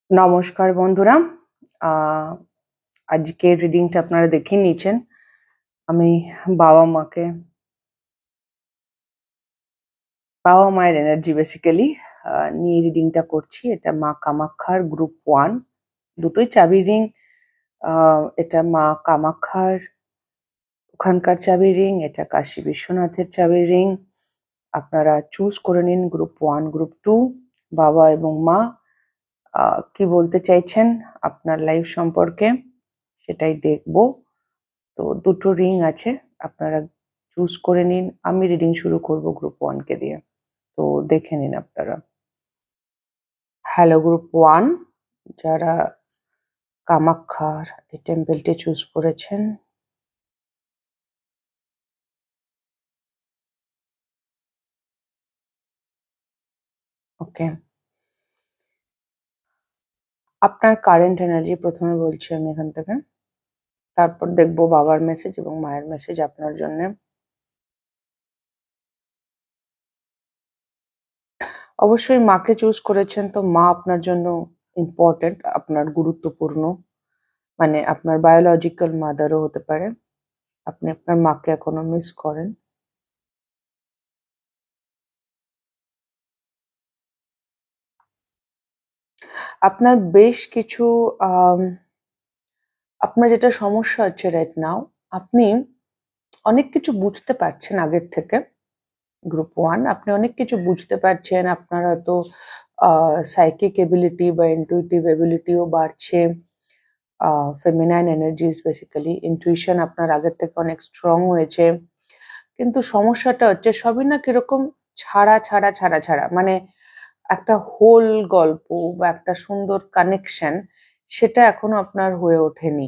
নমস্কার বন্ধুরা। আজকের রিডিংটা আপনারা দেখে নিয়েছেন। আমি বাবা মায়ের এনার্জি বেসিক্যালি নিয়ে রিডিংটা করছি। এটা মা কামাখ্যার গ্রুপ 1, দুটোই চাবি রিং। এটা মা কামাখ্যার ওখানকার চাবি রিং, এটা কাশী বিশ্বনাথের চাবি রিং। আপনারা চুজ করে নিন গ্রুপ 1, গ্রুপ 2। বাবা এবং মা কি বলতে চাইছেন আপনার লাইফ সম্পর্কে সেটাই দেখবো। তো দুটো রিং আছে, আপনারা চুজ করে নিন। আমি রিডিং শুরু করব গ্রুপ 1 কে দিয়ে, তো দেখে নিন আপনারা। হ্যালো গ্রুপ 1, যারা কামাখ্যার এই টেম্পলটি চুজ করেছেন, ওকে। আপনার কারেন্ট এনার্জি প্রথমে বলছি আমি এখান থেকে, তারপর দেখবো বাবার মেসেজ এবং মায়ের মেসেজ আপনার জন্য। অবশ্যই মাকে চুজ করেছেন, তো মা আপনার জন্য ইম্পর্টেন্ট, আপনার গুরুত্বপূর্ণ, মানে আপনার বায়োলজিক্যাল মাদারও হতে পারে। আপনি আপনার মাকে এখনো মিস করেন। আপনার বেশ কিছু আপনার যেটা সমস্যা হচ্ছে রাইট নাও, আপনি অনেক কিছু বুঝতে পারছেন আগের থেকে। গ্রুপ 1, আপনি অনেক কিছু বুঝতে পারছেন। আপনার হয়তো সাইকিক এবিলিটি বা ইনটুইটিভ এবিলিটিও বাড়ছে। ফেমিনাইন এনার্জিস বেসিক্যালি, ইনটুইশন আপনার আগের থেকে অনেক স্ট্রং হয়েছে। কিন্তু সমস্যাটা হচ্ছে সবই না কিরকম ছাড়া ছাড়া ছাড়া ছাড়া, মানে একটা হোল গল্প বা একটা সুন্দর কানেকশন, সেটা এখনো আপনার হয়ে ওঠেনি।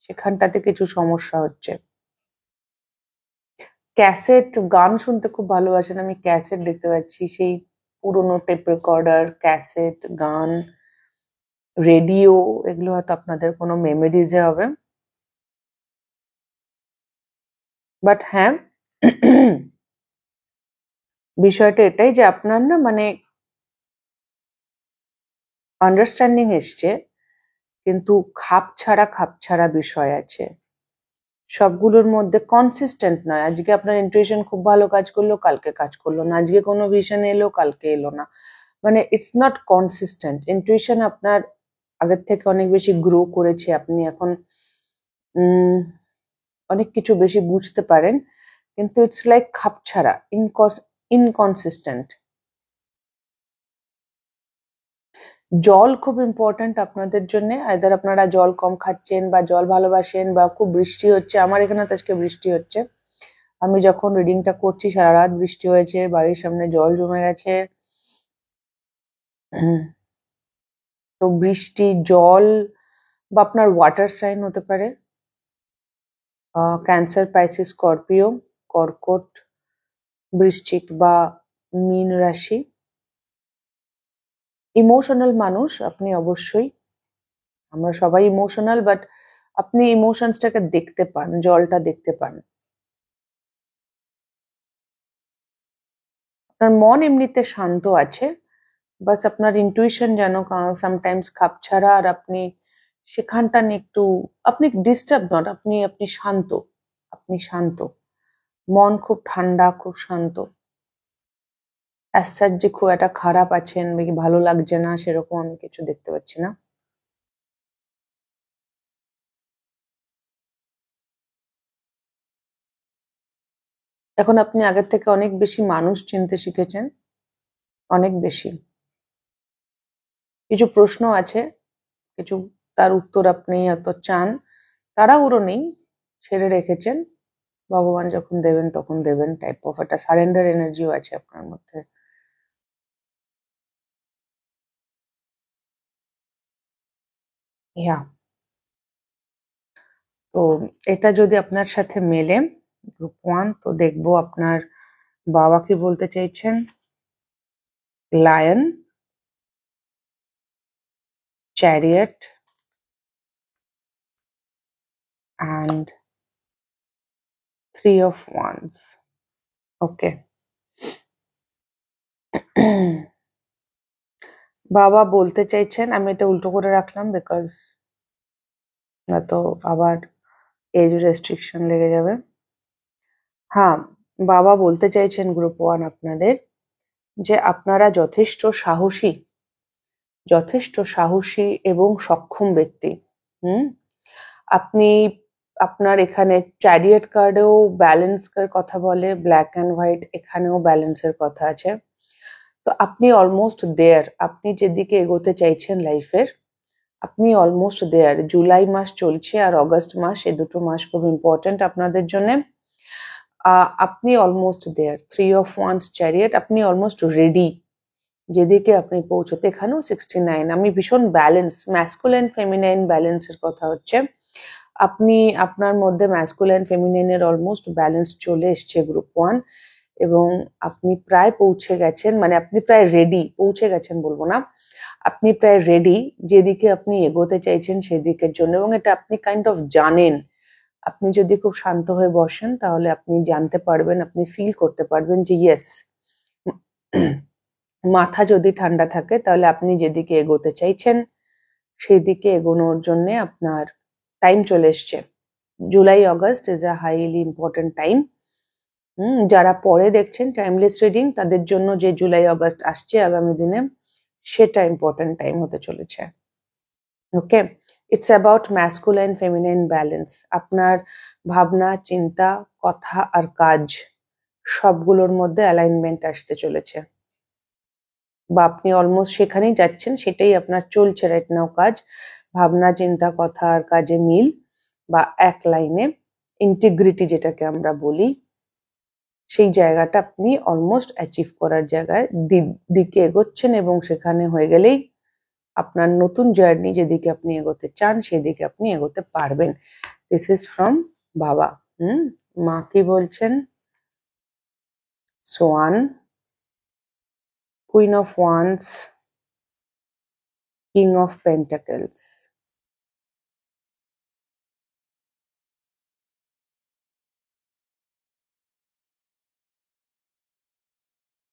সেখানটাতে কিছু সমস্যা হচ্ছে। ক্যাসেট গান শুনতে খুব ভালোবাসেন, আমি ক্যাসেট দেখতে পাচ্ছি, সেই পুরোনো টেপ রেকর্ডার, ক্যাসেট, গান, রেডিও, এগুলো হয়তো আপনাদের কোনো মেমোরিজে হবে। বাট হ্যাঁ, বিষয়টা এটাই যে আপনার না মানে আন্ডারস্ট্যান্ডিং এসছে, কিন্তু খাপ ছাড়া বিষয় আছে। সবগুলোর মধ্যে কনসিস্টেন্ট নয়। আজকে আপনার ইন্টুইশন খুব ভালো কাজ করলো, কালকে কাজ করলো না। আজকে কোনো ভিশন এলো, কালকে এলো না। মানে ইটস নট কনসিস্টেন্ট। ইন্টুইশন আপনার আগের থেকে অনেক বেশি গ্রো করেছে। আপনি এখন উম অনেক কিছু বেশি বুঝতে পারেন, কিন্তু ইটস লাইক খাপছাড়া, ইনকনসিস্টেন্ট। জল খুব ইম্পর্ট্যান্ট আপনাদের জন্য। আইদার আপনারা জল কম খাচ্ছেন বা জল ভালোবাসেন, বা খুব বৃষ্টি হচ্ছে। আমার এখানে তো আজকে বৃষ্টি হচ্ছে। আমি যখন রিডিংটা করছি সারা রাত বৃষ্টি হয়েছে, বাড়ির সামনে জল জমে গেছে। তো বৃষ্টি, জল, বা আপনার ওয়াটার সাইন হতে পারে ক্যান্সার, পাইসিস, স্করপিও, কর্কট, বৃশ্চিক বা মীন রাশি। ইমোশনাল মানুষ আপনি অবশ্যই। আমরা সবাই ইমোশনাল, বাট আপনি ইমোশনসটাকে দেখতে পান, জলটা দেখতে পান। আপনার মন এমনিতে শান্ত আছে, বাস আপনার ইন্টুইশন যেন সামটাইমস খাপছাড়া, আর আপনি সেখানটা নিয়ে একটু, আপনি ডিস্টার্ব নট, আপনি আপনি শান্ত। আপনি শান্ত, মন খুব ঠান্ডা, খুব শান্ত। অ্যাজ সাচ যে খুব একটা খারাপ আছেন বা কি ভালো লাগছে না, সেরকম আমি কিছু দেখতে পাচ্ছি না। এখন আপনি আগের থেকে অনেক বেশি মানুষ চিনতে শিখেছেন, অনেক বেশি। কিছু প্রশ্ন আছে, কিছু তার উত্তর আপনি হয়তো চান, তাড়াহুড়ো নেই, ছেড়ে রেখেছেন। ভগবান যখন দেবেন তখন দেবেন, টাইপ অফ একটা সারেন্ডার এনার্জিও আছে আপনার মধ্যে। ইয়া, তো এটা যদি আপনার সাথে মেলে গ্রুপ 1, তো দেখবো আপনার বাবা কি বলতে চাইছেন। Lion, chariot and 3 of Wands. ওকে। বাবা বলতে চাইছেন, আমি এটা উল্টো করে রাখলাম বিকজ না তো আবার এজ রেস্ট্রিকশন লেগে যাবে। হ্যাঁ, বাবা বলতে চাইছেন গ্রুপ 1 আপনাদের যে আপনারা যথেষ্ট সাহসী এবং সক্ষম ব্যক্তি। আপনি আপনার এখানে চ্যারিয়েট কার্ডেও ব্যালেন্সের কথা বলে, ব্ল্যাক অ্যান্ড হোয়াইট এখানেও ব্যালেন্সের কথা আছে। তো আপনি অলমোস্ট দেয়ার, আপনি যেদিকে এগোতে চাইছেন লাইফের আপনি অলমোস্ট দেয়ার। জুলাই মাস চলছে আর অগস্ট মাস, এই দুটো মাস খুব ইম্পর্টেন্ট আপনাদের জন্য। আপনি almost there. 3 of wands chariot, আপনি অলমোস্ট রেডি যেদিকে আপনি পৌঁছতে। এখানেও 69, আমি ভীষণ ব্যালেন্স, ম্যাসকুলাইন ফেমিনাইন ব্যালেন্সের কথা হচ্ছে। আপনি আপনার মধ্যে ম্যাসকুলাইন ফেমিনাইনের অলমোস্ট ব্যালেন্স চলে এসছে গ্রুপ 1 এবং আপনি প্রায় পৌঁছে গেছেন, মানে আপনি প্রায় রেডি, পৌঁছে গেছেন বলবো না, আপনি প্রায় রেডি যেদিকে আপনি এগোতে চাইছেন সেদিকের জন্য। এবং এটা আপনি কাইন্ড অফ জানেন, আপনি যদি খুব শান্ত হয়ে বসেন তাহলে আপনি জানতে পারবেন, আপনি ফিল করতে পারবেন যে ইয়েস, মাথা যদি ঠান্ডা থাকে তাহলে আপনি যেদিকে এগোতে চাইছেন সেই দিকে এগোনোর জন্য আপনার টাইম চলে এসছে। July August is a highly important time. যারা পরে দেখছেন টাইমলেস রিডিং তাদের জন্য যে জুলাই অগস্ট আসছে আগামী দিনে, সেটা ইম্পর্টেন্ট টাইম হতে চলেছে। Okay, it's about masculine feminine balance. আপনার ভাবনা, চিন্তা, কথা আর কাজ সবগুলোর মধ্যে অ্যালাইনমেন্ট আসতে চলেছে, বা আপনি অলমোস্ট সেখানেই যাচ্ছেন, সেটাই আপনার চলছে রাইট নাও কাজ। ভাবনা, চিন্তা, কথা আর কাজে মিল বা এক লাইনে ইন্টিগ্রিটি যেটাকে আমরা বলি, সেই জায়গাটা আপনি অলমোস্ট অ্যাচিভ করার জায়গায় দিকে এগোচ্ছেন এবং সেখানে হয়ে গেলেই আপনার নতুন জার্নি যেদিকে আপনি এগোতে চান সেদিকে আপনি এগোতে পারবেন। দিস ইজ ফ্রম বাবা। মা কি বলছেন? Swan, queen of wands, king of pentacles.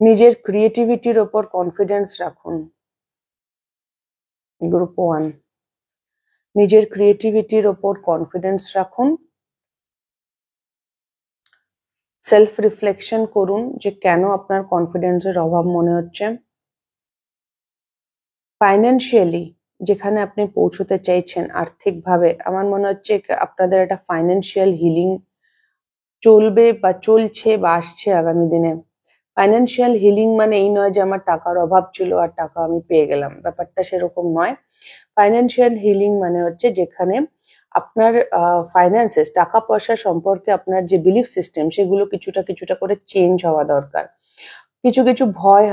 নিজের ক্রিয়েটিভিটির ওপর কনফিডেন্স রাখুন গ্রুপ 1। নিজের ক্রিয়েটিভিটির ওপর কনফিডেন্স রাখুন। সেলফ রিফ্লেকশন করুন যে কেন আপনার কনফিডেন্সের অভাব মনে হচ্ছে। ফাইন্যান্সিয়ালি যেখানে আপনি পৌঁছতে চাইছেন আর্থিকভাবে, আমার মনে হচ্ছে আপনাদের একটা ফাইন্যান্সিয়াল হিলিং চলবে বা চলছে বা আসছে আগামী দিনে। ফাইন্যান্সিয়াল হিলিং মানে এই নয় যে আমার টাকার অভাব ছিল আর টাকা আমি পেয়ে গেলাম, ব্যাপারটা সেরকম নয়। ফাইন্যান্সিয়াল হিলিং মানে হচ্ছে যেখানে আপনার ফাইন্যান্সেস, টাকা পয়সা সম্পর্কে আপনার যে বিলিফ সিস্টেম সেগুলো কিছুটা কিছুটা করে চেঞ্জ হওয়া দরকার। কিছু কিছু ভয়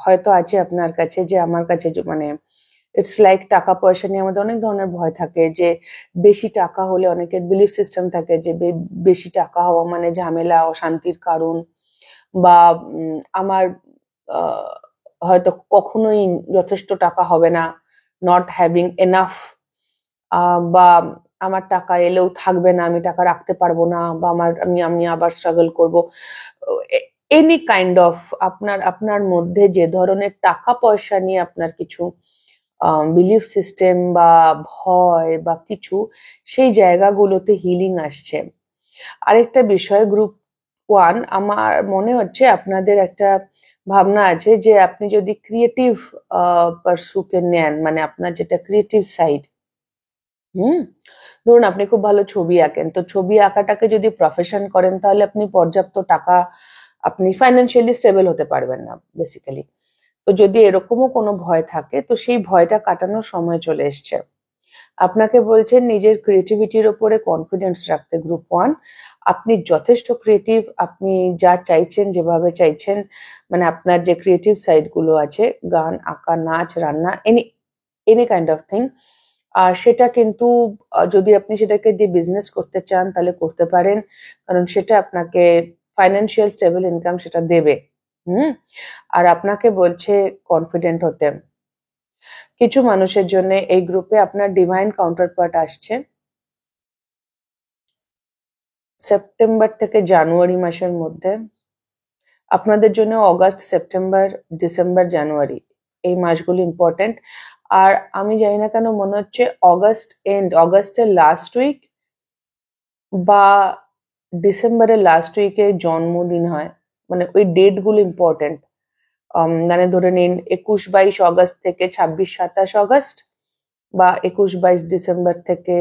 হয়তো আছে আপনার কাছে, যে আমার কাছে মানে ইটস লাইক টাকা পয়সা নিয়ে আমাদের অনেক ধরনের ভয় থাকে, যে বেশি টাকা হলে অনেকের বিলিফ সিস্টেম থাকে যে বেশি টাকা হওয়া মানে ঝামেলা, অশান্তির কারণ, বা আমার হয়তো কখনোই যথেষ্ট টাকা হবে না, নট হ্যাভিং এনাফ, বা আমার টাকা এলেও থাকবে না, আমি টাকা রাখতে পারবো না, বা আমি আবার স্ট্রাগল করব। এনি কাইন্ড অফ আপনার মধ্যে যে ধরনের টাকা পয়সা নিয়ে আপনার কিছু বিলিফ সিস্টেম বা ভয় বা কিছু, সেই জায়গাগুলোতে হিলিং আসছে। আরেকটা বিষয়, গ্রুপ 1 আমার মনে হচ্ছে আপনাদের একটা ভাবনা আছে যে আপনি যদি ক্রিয়েটিভ পারসুকে নেন, মানে আপনার যেটা ক্রিয়েটিভ সাইড, ধরুন আপনি খুব ভালো ছবি আঁকেন, তো ছবি আঁকাটাকে যদি প্রফেশন করেন তাহলে আপনি পর্যাপ্ত টাকা, আপনি ফাইন্যান্সিয়ালি স্টেবল হতে পারবেন না বেসিক্যালি। তো যদি এরকমও কোনো ভয় থাকে তো সেই ভয়টা কাটানোর সময় চলে এসছে। আপনাকে বলছেন নিজের ক্রিয়েটিভিটির ওপরে কনফিডেন্স রাখতে গ্রুপ 1। আপনি যথেষ্ট ক্রিয়েটিভ, আপনি যা চাইছেন যেভাবে চাইছেন, মানে আপনার যে ক্রিয়েটিভ সাইড গুলো আছে, গান, আঁকা, নাচ, রান্না, এনি কাইন্ড অফ থিং, সেটা কিন্তু যদি আপনি সেটাকে দিয়ে বিজনেস করতে চান তাহলে করতে পারেন, কারণ সেটা আপনাকে ফাইন্যান্সিয়াল স্টেবল ইনকাম সেটা দেবে। আর আপনাকে বলছে কনফিডেন্ট হতে। কিছু মানুষের জন্য এই গ্রুপে আপনার ডিভাইন কাউন্টারপার্ট আসছে সেপ্টেম্বর থেকে জানুয়ারি মাসের মধ্যে। আপনাদের জন্য অগাস্ট, সেপ্টেম্বর, ডিসেম্বর, জানুয়ারি এই মাসগুলো ইম্পর্টেন্ট। আর আমি জানি না কেন মনে হচ্ছে অগাস্টের লাস্ট উইক বা ডিসেম্বরের লাস্ট উইকে জন্মদিন হয়, মানে ওই ডেট গুলো ইম্পর্টেন্ট। মানে ধরে নিন 21-22 অগাস্ট থেকে 26-27 অগাস্ট, বা 21-22 ডিসেম্বর থেকে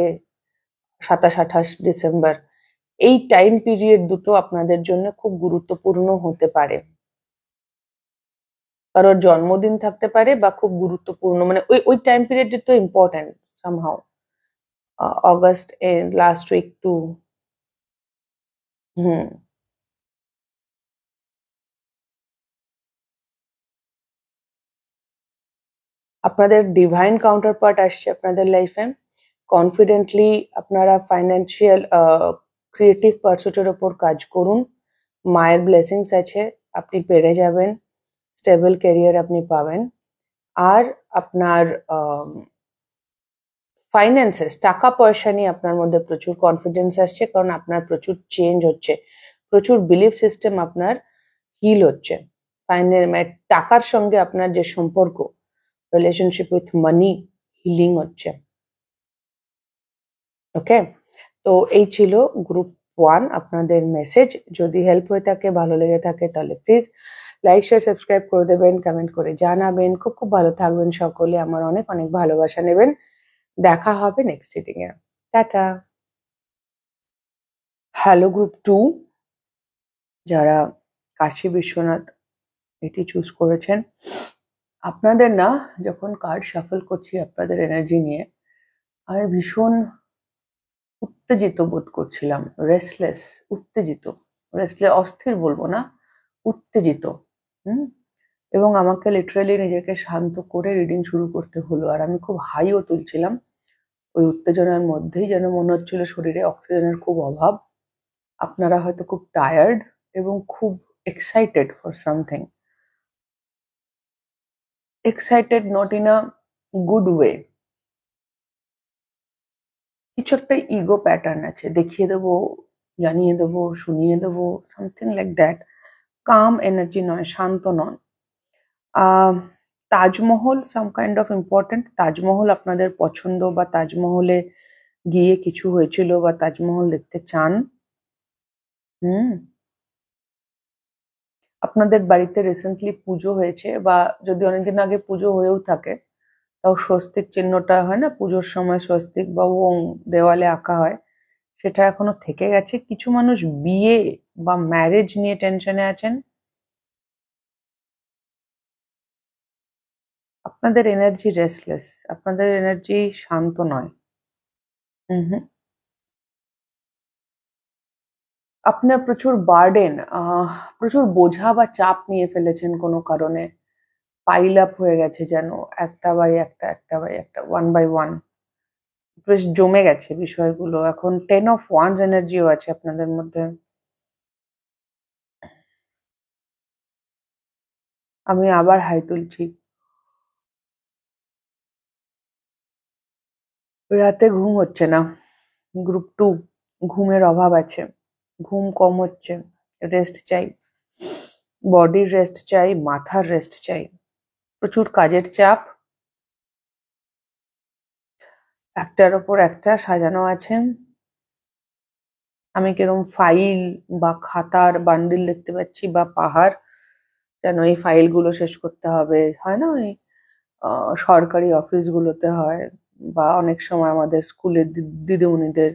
27-28 ডিসেম্বর। এই টাইম পিরিয়ড দুটো আপনাদের জন্য খুব গুরুত্বপূর্ণ হতে পারে। কারোর জন্মদিন থাকতে পারে বা খুব গুরুত্বপূর্ণ, মানে ওই ওই টাইম পিরিয়ড তো important somehow. August last week too. Hmm. আপনাদের ডিভাইন কাউন্টার পার্ট আসছে আপনাদের লাইফে। কনফিডেন্টলি আপনারা ফাইন্যান্সিয়াল ক্রিয়েটিভ পার্সুটের ওপর কাজ করুন। মায়ের ব্লেসিংস আছে, আপনি পেরে যাবেন, স্টেবল ক্যারিয়ার আপনি পাবেন। আর আপনার ফাইন্যান্সেস, টাকা পয়সা নিয়ে আপনার মধ্যে প্রচুর কনফিডেন্স আসছে, কারণ আপনার প্রচুর চেঞ্জ হচ্ছে, প্রচুর বিলিফ সিস্টেম আপনার হিল হচ্ছে। মানে টাকার সঙ্গে আপনার যে সম্পর্ক, রিলেশনশিপ উইথ মানি হিলিং হচ্ছে। ওকে, তো এই ছিল গ্রুপ 1 আপনাদের মেসেজ। যদি হেল্প হয়ে থাকে, ভালো লেগে থাকে, তাহলে প্লিজ লাইক শেয়ার সাবস্ক্রাইব করে দেবেন, কমেন্ট করে জানাবেন। খুব খুব ভালো থাকবেন সকলে, আমার অনেক অনেক ভালোবাসা নেবেন। দেখা হবে next reading a. Tata. Hello group 2, যারা কাশী বিশ্বনাথ এটি চুজ করেছেন, আপনাদের না যখন কার্ড শাফল করছি আপনাদের এনার্জি নিয়ে, আমি ভীষণ উত্তেজিত বোধ করছিলাম, রেস্টলেস, উত্তেজিত, রেস্টলেস অস্থির বলবো না, উত্তেজিত। হুম। এবং আমাকে লিটারালি নিজেকে শান্ত করে রিডিং শুরু করতে হলো, আর আমি খুব হাইও তুলছিলাম ওই উত্তেজনার মধ্যেই, যেন মনে হচ্ছিল শরীরে অক্সিজেনের খুব অভাব। আপনারা হয়তো খুব টায়ার্ড এবং খুব excited for something, excited not in a good way. কিছু একটা ইগো প্যাটার্ন আছে, দেখিয়ে দেবো, জানিয়ে দেবো, শুনিয়ে দেবো, something like that. Calm energy নয়, শান্ত নন। Taj Mahal some kind of important. Taj Mahal আপনাদের পছন্দ, বা তাজমহলে গিয়ে কিছু হয়েছিল, বা তাজমহল দেখতে চান। হুম। আপনাদের বাড়িতে রিসেন্টলি পুজো হয়েছে, বা যদি অনেকদিন আগে পুজো হয়েও থাকে, তাও স্বস্তিক চিহ্নটা হয় না পুজোর সময়, স্বস্তিক বা ওং দেওয়ালে আঁকা হয়, সেটা এখনো থেকে গেছে। কিছু মানুষ বিয়ে বা ম্যারেজ নিয়ে টেনশনে আছেন। আপনাদের এনার্জি রেস্টলেস, আপনাদের এনার্জি শান্ত নয়। হুম হুম। আপনার প্রচুর বার্ডেন, প্রচুর বোঝা বা চাপ নিয়ে ফেলেছেন কোনো কারণে, পাইল আপ হয়ে গেছে যেন, একটা বাই একটা, একটা বাই একটা, 1 by 1 বেশ জমে গেছে বিষয়গুলো। এখন 10 of Wands এনার্জিও আছে আপনাদের মধ্যে। আমি আবার হাই তুলছি। রাতে ঘুম হচ্ছে না। গ্রুপ 2, ঘুমের অভাব আছে, ঘুম কম হচ্ছে, রেস্ট চাই, বডির রেস্ট চাই, মাথার রেস্ট চাই, প্রচুর কাজের চাপ, একটার ওপর একটা সাজানো আছে। আমি কিরম ফাইল বা খাতার বান্ডিল দেখতে পাচ্ছি, বা পাহাড়, যেন এই ফাইলগুলো শেষ করতে হবে, হয় না ওই সরকারি অফিসগুলোতে হয়, বা অনেক সময় আমাদের স্কুলের দিদিমণিদের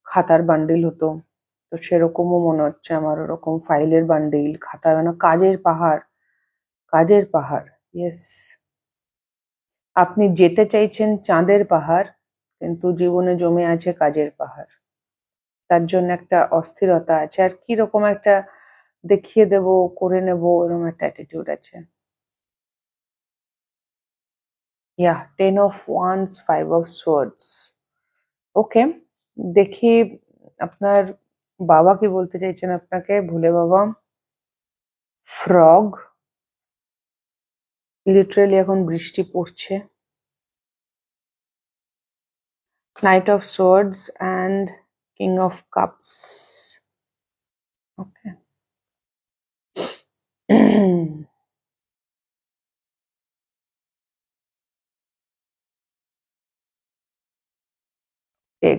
খাতার বান্ডিল হতো, তো সেরকমও মনে হচ্ছে আমার, ওরকম ফাইলের বান্ডিল, খাতা, মানে কাজের পাহাড়, কাজের পাহাড়। ইয়েস, আপনি যেতে চাইছেন চাঁদের পাহাড়, কিন্তু জীবনে জমে আছে কাজের পাহাড়। তার জন্য একটা অস্থিরতা আছে, আর কিরকম একটা দেখিয়ে দেব, করে নেব, এরকম একটা অ্যাটিটিউড আছে। ইয়া, 10 of Wands, 5 of Swords। ওকে, দেখি আপনার বাবা কি বলতে চাইছেন আপনাকে, ভোলে বাবা। ফ্রগ, লিটারেলি এখন বৃষ্টি পড়ছে। Knight of Swords and King of Cups। Okay.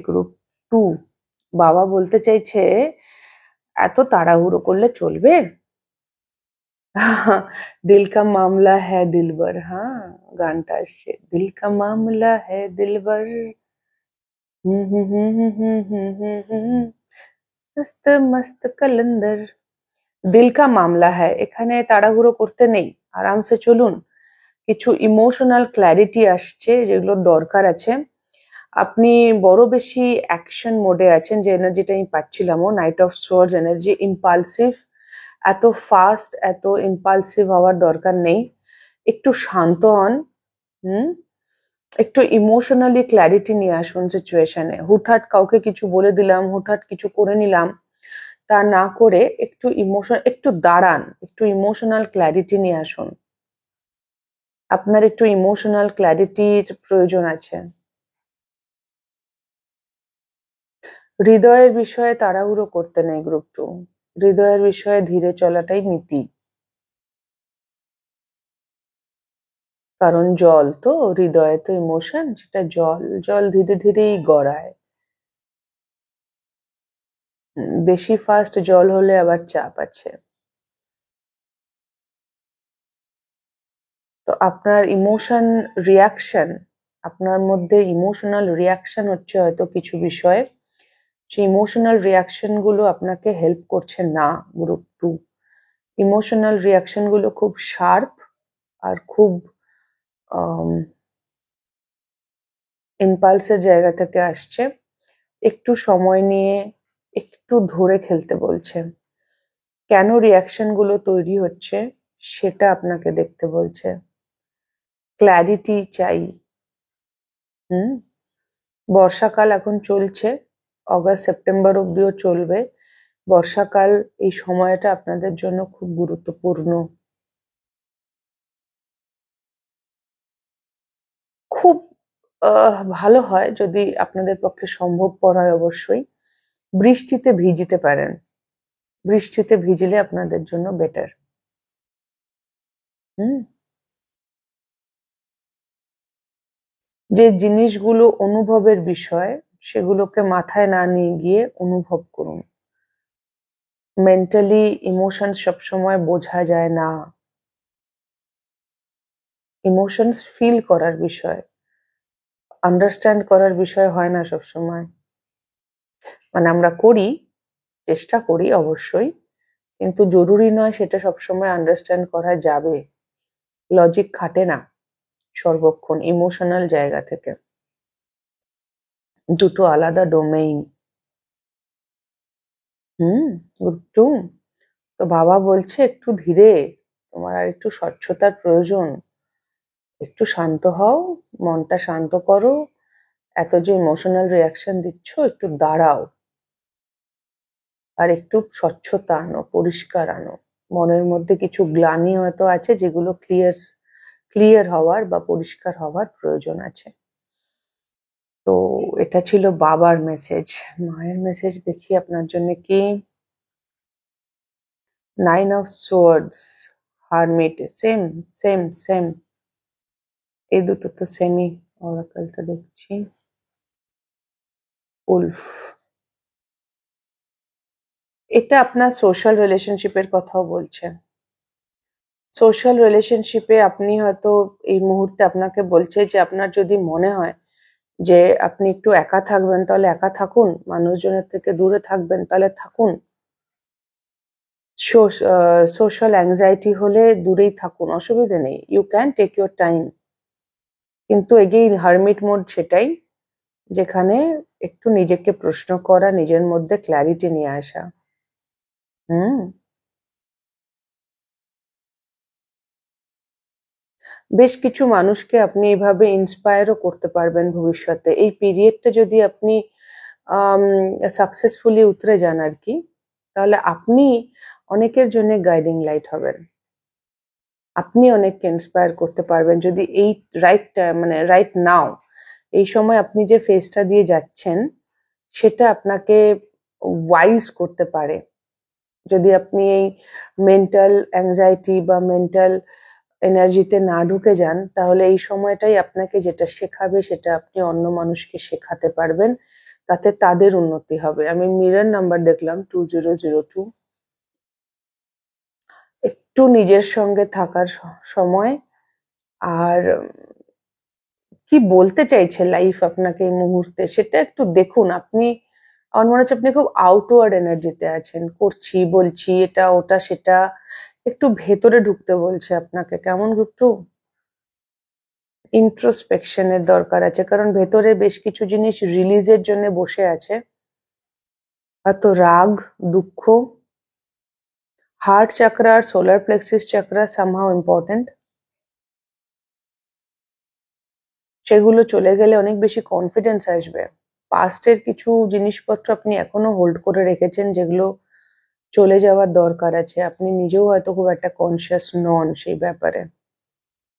Group 2 বাবা বলতে চাইছে এত তাড়াহুড়ো করলে চলবে। দিল কা মামলা হ্যায় দিলবর, হ্যাঁ গানটা আসছে, দিল কা মামলা হ্যায় দিলবর, হুম হুম হুম হুম হুম হুম হুম হুম, মস্ত মস্ত কলন্দর। দিল কা মামলা হ্যায়, এখানে তাড়াহুড়ো করতে নেই, আরামসে চলুন। কিছু ইমোশনাল ক্ল্যারিটি আসছে যেগুলোর দরকার আছে। আপনি বড় বেশি অ্যাকশন মোডে আছেন, যে এনার্জিটা আমি পাচ্ছিলামও, knight of swords energy, impulsive. এত ফাস্ট এত ইম্পালসিভ হওয়ার দরকার নেই, একটু শান্ত হন। হুম, একটু ইমোশনালি ক্ল্যারিটি নিয়ে আসুন সিচুয়েশনে। হুটহাট কাউকে কিছু বলে দিলাম, হুটহাট কিছু করে নিলাম, তা না করে একটু ইমোশন, একটু দাঁড়ান, একটু ইমোশনাল ক্ল্যারিটি নিয়ে আসুন। আপনার একটু ইমোশনাল ক্ল্যারিটির প্রয়োজন আছে। হৃদয়ের বিষয়ে তাড়াহুড়ো করতে নেই গ্রুপ 2, হৃদয়ের বিষয়ে ধীরে চলাটাই নীতি। কারণ জল তো, হৃদয়ে তো ইমোশন, সেটা জল, জল ধীরে ধীরেই গড়ায়। বেশি ফাস্ট জল হলে আবার চাপ আছে। তো আপনার ইমোশন রিয়াকশন, আপনার মধ্যে ইমোশনাল রিয়াকশন হচ্ছে হয়তো কিছু বিষয়ে, সেই ইমোশনাল রিয়াকশন গুলো আপনাকে হেল্প করছে না গ্রুপ 2। ইমোশনাল রিয়াকশন গুলো খুব শার্প আর খুব ইম্পালসের জায়গা থেকে আসছে। একটু সময় নিয়ে একটু ধরে খেলতে বলছে। কেন রিয়াকশন গুলো তৈরি হচ্ছে সেটা আপনাকে দেখতে বলছে। ক্ল্যারিটি চাই। হুম, বর্ষাকাল এখন চলছে, অগাস্ট সেপ্টেম্বর অব্দিও চলবে। বর্ষাকাল, এই সময়টা আপনাদের জন্য খুব গুরুত্বপূর্ণ। খুব ভালো হয় যদি আপনাদের পক্ষে সম্ভবপর হয়, অবশ্যই বৃষ্টিতে ভিজতে পারেন। বৃষ্টিতে ভিজলে আপনাদের জন্য বেটার। হুম, যে জিনিসগুলো অনুভবের বিষয় সেগুলোকে মাথায় না নিয়ে গিয়ে অনুভব করুন। মেন্টালি ইমোশনস সবসময় বোঝা যায় না। ইমোশনস ফিল করার বিষয়, আন্ডারস্ট্যান্ড করার বিষয় হয় না সবসময়। মানে আমরা করি, চেষ্টা করি অবশ্যই, কিন্তু জরুরি নয় সেটা সবসময় আন্ডারস্ট্যান্ড করা যাবে। লজিক খাটে না সর্বক্ষণ ইমোশনাল জায়গা থেকে। দুটো আলাদা ডোমেইন। গ্রুপ 2, তো বাবা বলছে একটু ধীরে, তোমার আর একটু স্বচ্ছতার প্রয়োজন। একটু শান্ত হও, মনটা শান্ত করো, এত যে ইমোশনাল রিয়াকশন দিচ্ছ একটু দাঁড়াও, আর একটু স্বচ্ছতা আনো, পরিষ্কার আনো। মনের মধ্যে কিছু গ্লানি হয়তো আছে যেগুলো ক্লিয়ার হওয়ার বা পরিষ্কার হওয়ার প্রয়োজন আছে। তো এটা ছিল বাবার মেসেজ। মায়ের মেসেজ দেখি আপনার জন্য কি। 9 of swords, hermit, same same same, এই দুটো তো সেমই। অরাকলটা দেখছি, উলফ। এটা আপনার সোশ্যাল রিলেশনশিপের কথাও বলছে। সোশ্যাল রিলেশনশিপে আপনি হয়তো এই মুহূর্তে আপনাকে বলছে যে আপনার যদি মনে হয় যে আপনি একটু একা থাকবেন তাহলে একা থাকুন, মানুষজনের থেকে দূরে থাকবেন তাহলে থাকুন, সোশ্যাল অ্যাংজাইটি হলে দূরেই থাকুন, অসুবিধে নেই, you can take your time. কিন্তু এগেইন হারমিট মোড সেটাই, যেখানে একটু নিজেকে প্রশ্ন করা, নিজের মধ্যে ক্ল্যারিটি নিয়ে আসা। হুম, বেশ কিছু মানুষকে আপনি এইভাবে ইন্সপায়ারও করতে পারবেন ভবিষ্যতে। এই পিরিয়ডটা যদি আপনি সাকসেসফুলি উতরে যান আর কি, তাহলে আপনি অনেকের জন্য গাইডিং লাইট হবেন। আপনি অনেককে ইন্সপায়ার করতে পারবেন যদি এই মানে রাইট নাও, এই সময় আপনি যে ফেজটা দিয়ে যাচ্ছেন সেটা আপনাকে ওয়াইজ করতে পারে। যদি আপনি এই মেন্টাল অ্যাংজাইটি বা মেন্টাল এনার্জিতে না ঢুকে যান, তাহলে এই সময়টাই আপনাকে যেটা শেখাবে সেটা আপনি অন্য মানুষকে শেখাতে পারবেন, তাতে তাদের উন্নতি হবে। আমি মিরর নাম্বার দেখলাম 2002। একটু নিজের সঙ্গে থাকার সময়। আর কি বলতে চাইছে লাইফ আপনাকে এই মুহূর্তে সেটা একটু দেখুন। আপনি, আমার মনে হচ্ছে আপনি খুব আউটওয়ার্ড এনার্জিতে আছেন, করছি বলছি এটা ওটা সেটা, একটু ভেতরে ঢুকতে বলছে আপনাকে। কেমন একটু ইন্ট্রোস্পেকশনের দরকার আছে, কারণ ভেতরে বেশ কিছু জিনিস রিলিজের জন্য বসে আছে। হয়তো রাগ, দুঃখ। হার্ট চাকরা আর সোলার প্লেক্সিস চাকরা সামহাও ইম্পর্টেন্ট। সেগুলো চলে গেলে অনেক বেশি কনফিডেন্স আসবে। পাস্টের কিছু জিনিসপত্র আপনি এখনো হোল্ড করে রেখেছেন, যেগুলো চলে যাওয়ার দরকার আছে। আপনি নিজেও হয়তো খুব একটা কনসিয়াস নন সেই ব্যাপারে।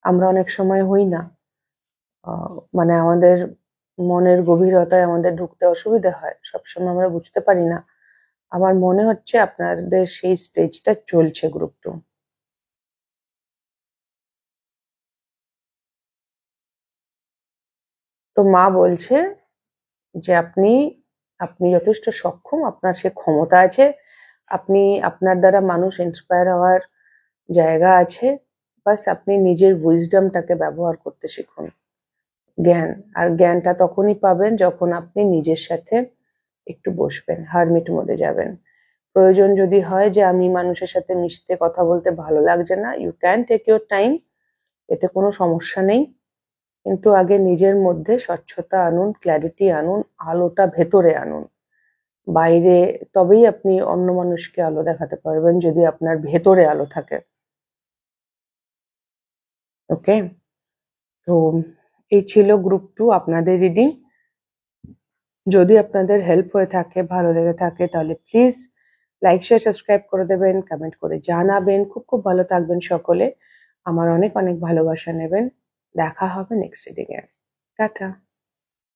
আমরা অনেক সময় হই না, মানে আমাদের মনের গভীরতায় আমাদের ঢুকতে অসুবিধা হয়, সবসময় আমরা বুঝতে পারি না। আমার মনে হচ্ছে আপনাদের সেই স্টেজটা চলছে গ্রুপ 2। তো মা বলছে যে আপনি আপনি যথেষ্ট সক্ষম, আপনার সে ক্ষমতা আছে, আপনি, আপনার দ্বারা মানুষ ইন্সপায়ার হওয়ার জায়গা আছে। বাস আপনি নিজের উইজডমটাকে ব্যবহার করতে শিখুন। জ্ঞান, আর জ্ঞানটা তখনই পাবেন যখন আপনি নিজের সাথে একটু বসবেন, হারমিট মোডে যাবেন। প্রয়োজন যদি হয় যে আমি মানুষের সাথে মিশতে, কথা বলতে ভালো লাগছে না, you can take your time, এতে কোনো সমস্যা নেই। কিন্তু আগে নিজের মধ্যে স্বচ্ছতা আনুন, ক্ল্যারিটি আনুন, আলোটা ভেতরে আনুন। বাইরে তবেই আপনি অন্য মানুষকে আলো দেখাতে পারবেন, যদি আপনার ভেতরে আলো থাকে। ওকে, তো এই ছিল গ্রুপ 2 আপনাদের রিডিং। যদি আপনাদের হেল্প হয়ে থাকে, ভালো লেগে থাকে, তাহলে প্লিজ লাইক শেয়ার সাবস্ক্রাইব করে দেবেন, কমেন্ট করে জানাবেন। খুব খুব ভালো থাকবেন সকলে। আমার অনেক অনেক ভালোবাসা নেবেন। দেখা হবে নেক্সট রিডিং এ। টাটা।